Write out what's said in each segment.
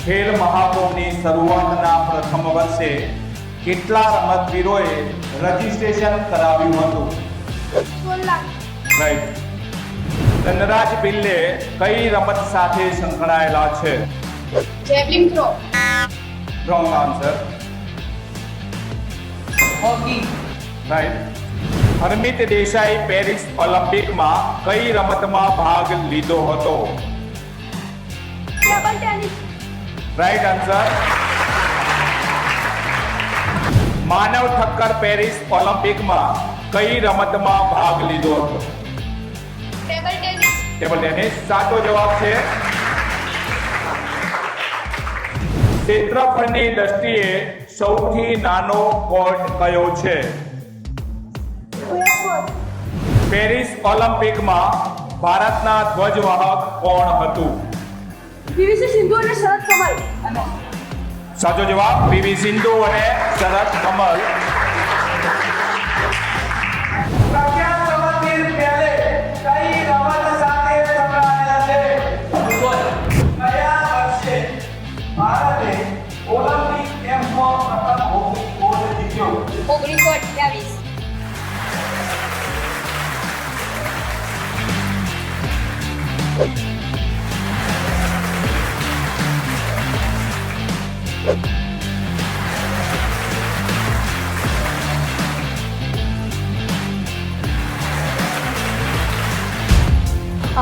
ખેલ મહાકુંભની શરૂઆતના પ્રથમ વર્ષે કેટલા રમતવીરોએ રજીસ્ટ્રેશન કરાવ્યું હતું? 16 લાખ. રાઈટ. ધનરાજ પિલ્લે કઈ રમત સાથે સંકળાયેલા છે? Javelin throw. Wrong answer. Hockey. Right. Harmeet Desai Paris ઓલિમ્પિકમાં કઈ રમતમાં ભાગ લીધો હતો? Table tennis. Right answer. Manav Thakkar Paris ઓલિમ્પિકમાં કઈ રમતમાં ભાગ લીધો હતો? Table tennis. ટેબલ ટેનિસ સાચો જવાબ છે. ક્ષેત્રફળની દ્રષ્ટિએ સૌથી નાનો કોર્ટ કયો છે? પેરિસ ઓલિમ્પિકમાં ભારતના ધ્વજવાહક કોણ હતું? પીવી સિંધુ અને શરદ કમલ. સાચો જવાબ પીવી સિંધુ અને શરદ કમલ. પ્રખ્યાત રમતવીર પેલે કઈ રમત સાથે સંકળાયેલા છે? કયા વર્ષે ભારતે ઓલિમ્પિક ગેમ્સમાં પ્રથમ હોકી ગોલ્ડ જીત્યો? 1928.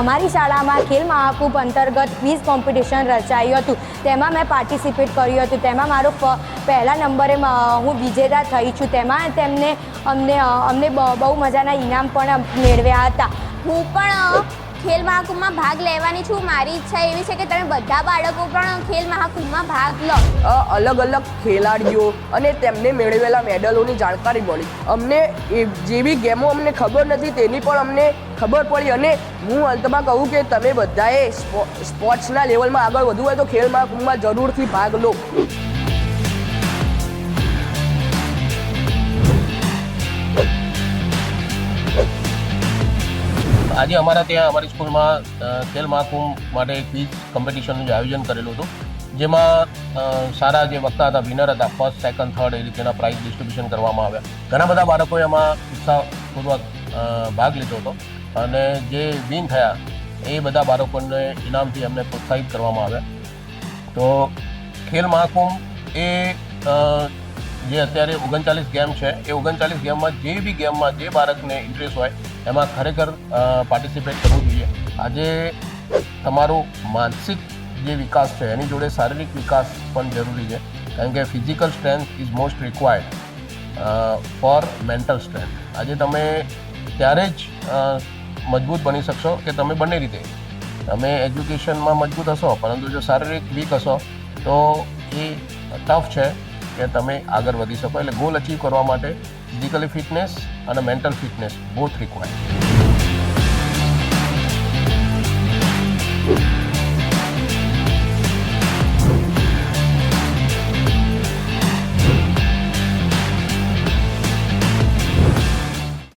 અમારી શાળામાં ખેલ મહાકુંભ અંતર્ગત ક્વિઝ કોમ્પિટિશન રચાયું હતું. તેમાં મેં પાર્ટિસિપેટ કર્યું હતું. તેમાં મારો પહેલા નંબરે હું વિજેતા થઈ છું. તેમાં અમને બહુ મજાના ઇનામ પણ મેળવ્યા હતા. હું પણ ખેલ મહાકુંભમાં ભાગ લેવાની છું. મારી ઈચ્છા એવી છે કે તમે બધા બાળકો પણ ખેલ મહાકુંભમાં ભાગ લો. અલગ અલગ ખેલાડીઓ અને તેમને મેળવેલા મેડલોની જાણકારી મળી. અમને જેવી ગેમો અમને ખબર નથી તેની પણ અમને ખબર પડી. અને હું અંતમાં કહું કે તમે બધાએ સ્પોર્ટ્સના લેવલમાં આગળ વધવું હોય તો ખેલ મહાકુંભમાં જરૂરથી ભાગ લો. આજે અમારા ત્યાં અમારી સ્કૂલમાં ખેલ મહાકુંભ માટે ક્વિઝ કોમ્પિટિશનનું જે આયોજન કરેલું હતું, જેમાં સારા જે વક્તા હતા, વિનર હતા, ફર્સ્ટ સેકન્ડ થર્ડ એ રીતેના પ્રાઇઝ ડિસ્ટ્રીબ્યુશન કરવામાં આવ્યા. ઘણા બધા બાળકોએ એમાં ઉત્સાહપૂર્વક ભાગ લીધો હતો અને જે વિન થયા એ બધા બાળકોને ઇનામથી એમને પ્રોત્સાહિત કરવામાં આવ્યા. તો ખેલ મહાકુંભ એ જે અત્યારે 39 ગેમ છે એ 39 ગેમમાં જે બી ગેમમાં જે બાળકને ઇન્ટરેસ્ટ હોય એમાં ખરેખર પાર્ટિસિપેટ કરવું જોઈએ. આજે તમારો માનસિક જે વિકાસ છે એની જોડે શારીરિક વિકાસ પણ જરૂરી છે, કારણ કે physical strength is most required four mental strength. આજે તમે ત્યારે જ મજબૂત બની શકશો કે તમે બંને રીતે, તમે એજ્યુકેશનમાં મજબૂત હશો પરંતુ જો શારીરિક વીક હશો તો એ ટફ છે કે તમે આગળ વધી શકો. એટલે ગોલ અચીવ કરવા માટે ફિઝિકલી ફિટનેસ અને મેન્ટલ ફિટનેસ બોથ રિક્વાયર્ડ.